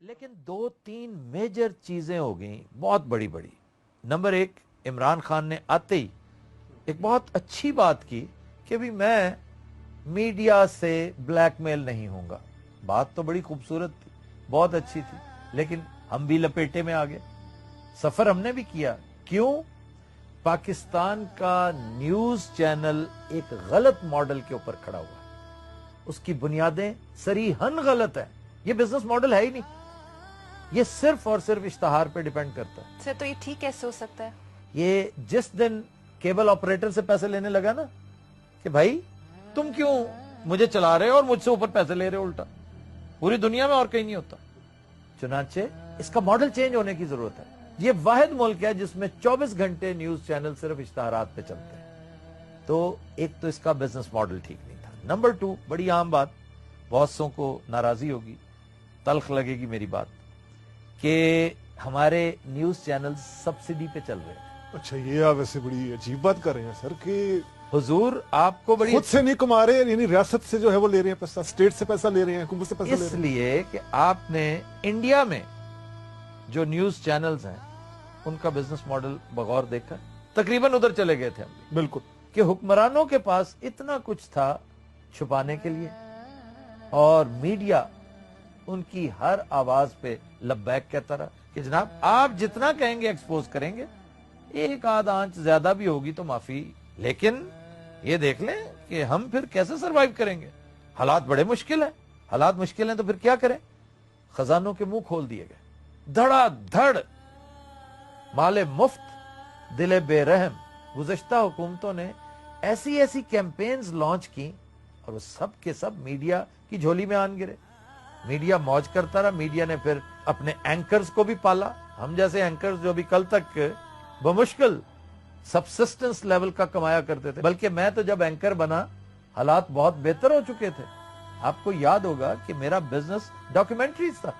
लेकिन 2-3 मेजर चीजें हो गई बहुत बड़ी बड़ी। नंबर एक, इमरान खान ने आते ही एक बहुत अच्छी बात की कि भी मैं मीडिया से ब्लैकमेल नहीं होऊंगा। बात तो बड़ी खूबसूरत थी, बहुत अच्छी थी, लेकिन हम भी लपेटे में आ गए। सफर हमने भी किया। क्यों? पाकिस्तान का न्यूज चैनल एक गलत मॉडल के ऊपर खड़ा हुआ है। उसकी बुनियादें सरीहन गलत है। ये बिजनेस मॉडल है ही नहीं, ये सिर्फ और सिर्फ इश्तहार पे डिपेंड करता है। सर तो ये ठीक कैसे हो सकता है? ये जिस दिन केबल ऑपरेटर से पैसे लेने लगा ना कि भाई तुम क्यों मुझे चला रहे हो और मुझसे ऊपर पैसे ले रहे हो, उल्टा पूरी दुनिया में और कहीं नहीं होता। चुनाचे इसका मॉडल चेंज होने की जरूरत है। ये वाहिद मुल्क है जिसमें 24 घंटे न्यूज चैनल सिर्फ इश्तहारात पे चलते हैं। तो एक तो इसका बिजनेस मॉडल ठीक नहीं था। नंबर 2, बड़ी आम बात, बहुत सौ को नाराजगी होगी, तल्ख लगेगी मेरी बात, कि हमारे न्यूज चैनल सब्सिडी पे चल रहे हैं। अच्छा, ये आप वैसे बड़ी अजीब बात कर रहे हैं सर कि हुजूर आपको बड़ी खुद से नहीं कमा रहे, यानी रियासत से जो है वो ले रहे हैं पैसा, स्टेट से पैसा ले रहे हैं, हुकूमत से पैसा ले रहे हैं। इसलिए कि आपने इंडिया में जो न्यूज चैनल्स हैं उनका बिजनेस मॉडल बगौर देखा, तकरीबन उधर चले गए थे हम भी। बिल्कुल, कि हुक्मरानों के पास इतना कुछ था छुपाने के लिए और मीडिया उनकी हर आवाज पे लब्बैक कहता रहा कि जनाब आप जितना कहेंगे एक्सपोज करेंगे, एक आध आंच ज्यादा भी होगी तो माफी, लेकिन ये देख लें कि हम फिर कैसे सरवाइव करेंगे। हालात बड़े मुश्किल हैं। हालात मुश्किल हैं तो फिर क्या करें? खजानों के मुंह खोल दिए गए, धड़ाधड़ माले मुफ्त, दिले बेरहम। गुज़श्ता हुकूमतों ने ऐसी ऐसी कैंपेन्स लॉन्च की और वो सब के सब मीडिया की झोली में आन गिरे। मीडिया मौज करता रहा। मीडिया ने फिर अपने एंकर्स को भी पाला। हम जैसे एंकर्स जो भी कल तक बमुश्किल सबसिस्टेंस लेवल का कमाया करते थे, बल्कि मैं तो जब एंकर बना हालात बहुत बेहतर हो चुके थे। आपको याद होगा कि मेरा बिजनेस डॉक्यूमेंट्रीज था,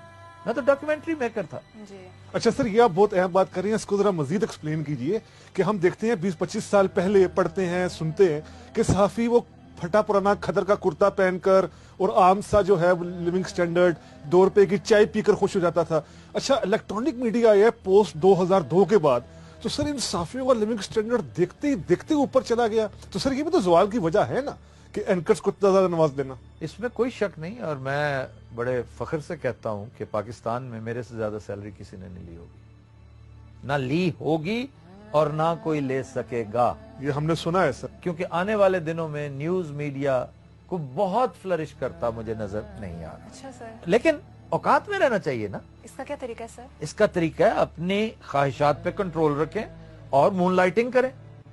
मैं तो डॉक्यूमेंट्री मेकर था जी। अच्छा सर, ये आप बहुत अहम बात कर रही हैं, इसको जरा मजीद एक्सप्लेन कीजिए कि हम देखते हैं 20-25 साल पहले पढ़ते हैं, सुनते हैं कि सहाफी वो फटा पुराना खदर का कुर्ता पहनकर और आम सा जो है लिविंग स्टैंडर्ड 2 रुपए की चाय पीकर खुश हो जाता था। अच्छा, इलेक्ट्रॉनिक मीडिया है पोस्ट 2002 के बाद, तो सर इन सहाफियों का लिविंग स्टैंडर्ड देखते ही देखते ऊपर चला गया। तो सर ये भी तो सवाल की वजह है ना कि एंकर्स को इतना ज्यादा नवाज देना। इसमें कोई शक नहीं, और मैं बड़े फख्र से कहता हूं कि पाकिस्तान में मेरे से ज्यादा सैलरी किसी ने नहीं ली होगी, ना ली होगी और ना कोई ले सकेगा। ये हमने सुना है सर। क्योंकि आने वाले दिनों में न्यूज मीडिया को बहुत फ्लरिश करता मुझे नजर नहीं आ रहा। अच्छा सर, लेकिन औकात में रहना चाहिए ना। इसका क्या तरीका है सर? इसका तरीका है अपनी ख्वाहिशात पे कंट्रोल रखें और मून लाइटिंग करें।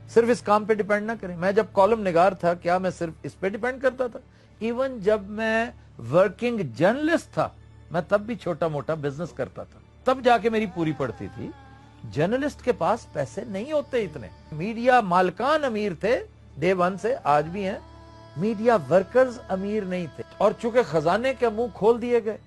सिर्फ इस काम पे डिपेंड ना करें। मैं जब कॉलम निगार था, क्या मैं सिर्फ इस पे डिपेंड करता था? इवन जब मैं वर्किंग जर्नलिस्ट था, मैं तब भी छोटा मोटा बिजनेस करता था, तब जाके मेरी पूरी पड़ती थी। जर्नलिस्ट के पास पैसे नहीं होते इतने। मीडिया मालकान अमीर थे डे 1 से, आज भी हैं। मीडिया वर्कर्स अमीर नहीं थे, और चूंकि खजाने के मुंह खोल दिए गए,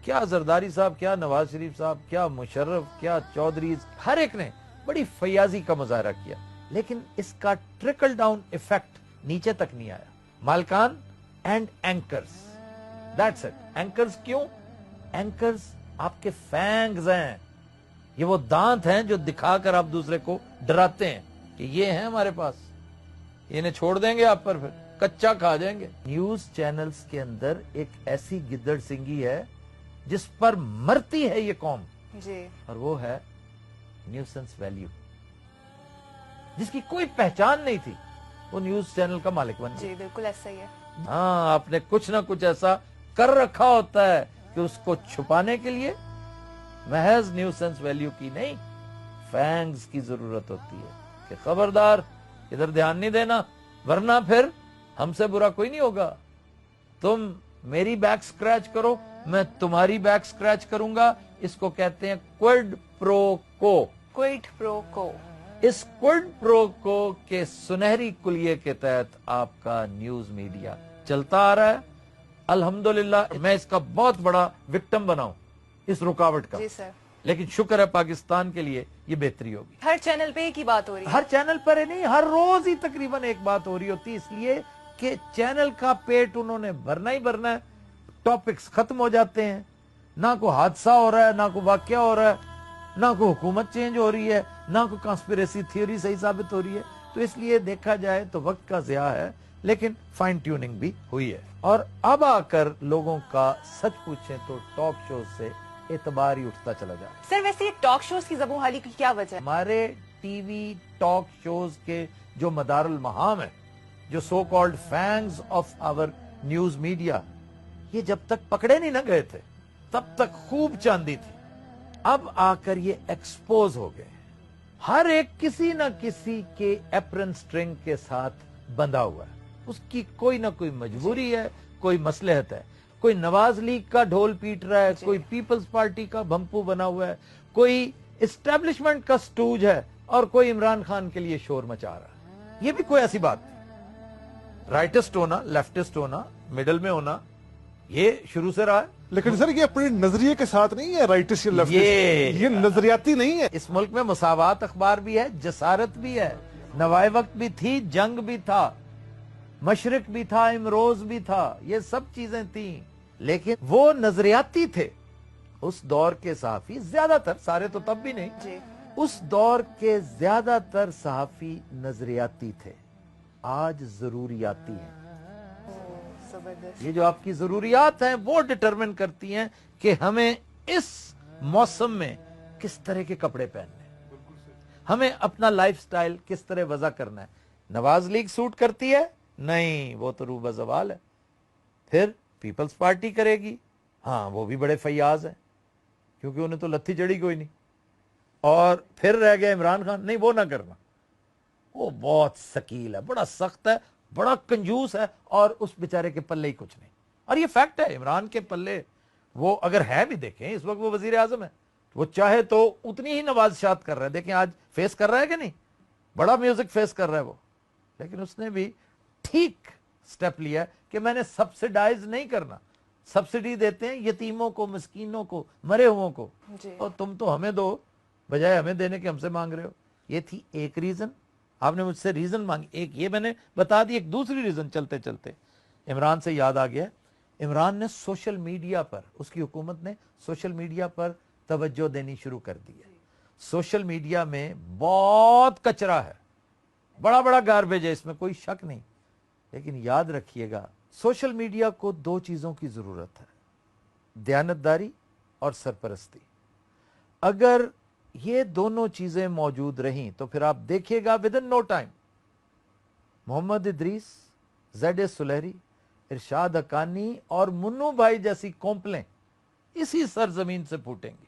क्या जरदारी साहब, क्या नवाज शरीफ साहब, क्या मुशर्रफ, क्या चौधरी, हर एक ने बड़ी फयाजी का मुजाहरा किया, लेकिन इसका ट्रिकल डाउन इफेक्ट नीचे तक नहीं आया। मालकान and anchors, that's it. Anchors क्यों? एंकर्स आपके फैंग्स हैं, ये वो दांत हैं जो दिखाकर आप दूसरे को डराते हैं कि ये है हमारे पास, इन्हें छोड़ देंगे आप पर, फिर कच्चा खा जाएंगे। न्यूज चैनल्स के अंदर एक ऐसी गिद्दड़ सिंगी है जिस पर मरती है ये कौम जी, और वो है न्यूसेंस वैल्यू, जिसकी कोई पहचान नहीं थी, वो न्यूज चैनल का मालिक बन गया। जी बिल्कुल ऐसा ही है। हाँ, आपने कुछ ना कुछ ऐसा कर रखा होता है कि उसको छुपाने के लिए महज न्यूसेंस वैल्यू की नहीं, फैंग्स की जरूरत होती है कि खबरदार इधर ध्यान नहीं देना, वरना फिर हमसे बुरा कोई नहीं होगा। तुम मेरी बैक स्क्रैच करो, मैं तुम्हारी बैक स्क्रैच करूंगा। इसको कहते हैं क्विड प्रो को। क्विड प्रो को। इस क्विड प्रो को के सुनहरी कुलिये के तहत आपका न्यूज मीडिया चलता आ रहा है। अल्हम्दुलिल्लाह मैं इसका बहुत बड़ा विक्टिम बना हूं, इस रुकावट का। जी सर। लेकिन शुक्र है पाकिस्तान के लिए ये बेहतरी होगी। हर चैनल पे एक ही बात हो रही है। हर चैनल पर ही नहीं, हर रोज ही तकरीबन एक बात हो रही होती, इसलिए कि चैनल का पेट उन्होंने भरना ही भरना है। टॉपिक्स खत्म हो जाते हैं, ना कोई हादसा हो रहा है, ना कोई वाकया हो रहा है, ना कोई हुकूमत चेंज हो रही है, ना कोई कॉन्स्पिरेसी थ्योरी सही साबित हो रही है। तो इसलिए देखा जाए तो वक्त का ज़िया है, लेकिन फाइन ट्यूनिंग भी हुई है। और अब आकर लोगों का सच पूछें तो टॉक शो से एतबार ही उठता चला जा रहा है। सर वैसे ये टॉक शोज की ज़बूहाली की क्या वजह है? हमारे टीवी टॉक शोज के जो मदारुल महाम है, जो so called fangs of our news media, ये जब तक पकड़े नहीं ना गए थे तब तक खूब चांदी थी। अब आकर ये एक्सपोज हो गए। हर एक किसी न किसी के एप्रन स्ट्रिंग के साथ बंधा हुआ है। उसकी कोई ना कोई मजबूरी है, कोई मसलहत है। कोई नवाज लीग का ढोल पीट रहा है, कोई पीपल्स पार्टी का भंपू बना हुआ है, कोई एस्टेब्लिशमेंट का स्टूज है और कोई इमरान खान के लिए शोर मचा रहा है। ये भी कोई ऐसी बात नहीं। राइटिस्ट होना, लेफ्टिस्ट होना, मिडल में होना, ये शुरू से रहा है। लेकिन सर ये अपने नजरिए के साथ नहीं है, राइटिस्ट या लेफ्टिस्ट, ये नजरियाती नहीं है। इस मुल्क में मुसावात अखबार भी है, जसारत भी है, नवाए वक्त भी थी, जंग भी था, मशरिक भी था, इमरोज भी था, ये सब चीजें थी। लेकिन वो नजरियाती थे। उस दौर के सहाफी ज्यादातर, सारे तो तब भी नहीं, जी उस दौर के ज्यादातर सहाफी नजरियाती थे। आज जरूरियाती हैं। जबरदस्त। ये जो आपकी जरूरियात हैं वो डिटरमिन करती हैं कि हमें इस मौसम में किस तरह के कपड़े पहनने हैं, हमें अपना लाइफस्टाइल किस तरह वजह करना है। नवाज लीग सूट करती है? नहीं, वो तो रूबा जवाल है। फिर पीपल्स पार्टी करेगी? हाँ, वो भी बड़े फैयाज हैं, क्योंकि उन्हें तो लत्थी जड़ी कोई नहीं। और फिर रह गया इमरान खान, नहीं वो ना करना, वो बहुत शकील है, बड़ा सख्त है, बड़ा कंजूस है, और उस बेचारे के पल्ले ही कुछ नहीं। और ये फैक्ट है, इमरान के पल्ले वो अगर है भी, देखें इस वक्त वो वजीर आजम है, वो चाहे तो उतनी ही नवाजशात कर रहा है। देखें आज फेस कर रहा है कि नहीं, बड़ा म्यूजिक फेस कर रहा है वो, लेकिन उसने भी ठीक स्टेप लिया है कि मैंने सब्सिडाइज नहीं करना। सब्सिडी देते हैं यतीमों को, मिस्कीनों को, मरे हुओं को, जी। और तुम तो हमें दो, बजाय हमें देने के हमसे मांग रहे हो। ये थी एक रीजन। आपने मुझसे रीजन मांगी, एक ये मैंने बता दी, एक दूसरी रीजन चलते चलते इमरान से याद आ गया। इमरान ने सोशल मीडिया पर, उसकी हुकूमत ने सोशल मीडिया पर तवज्जो देनी शुरू कर दी है। सोशल मीडिया में बहुत कचरा है, बड़ा बड़ा गार्बेज है, इसमें कोई शक नहीं। लेकिन याद रखिएगा, सोशल मीडिया को दो चीजों की जरूरत है, दयानतदारी और सरपरस्ती। अगर ये दोनों चीजें मौजूद रहीं तो फिर आप देखिएगा with in no time Mohammad Idrees, Z Sulehri, Irshad Haqqani और मुन्नू भाई जैसी कौंपलें इसी सरजमीन से फूटेंगी।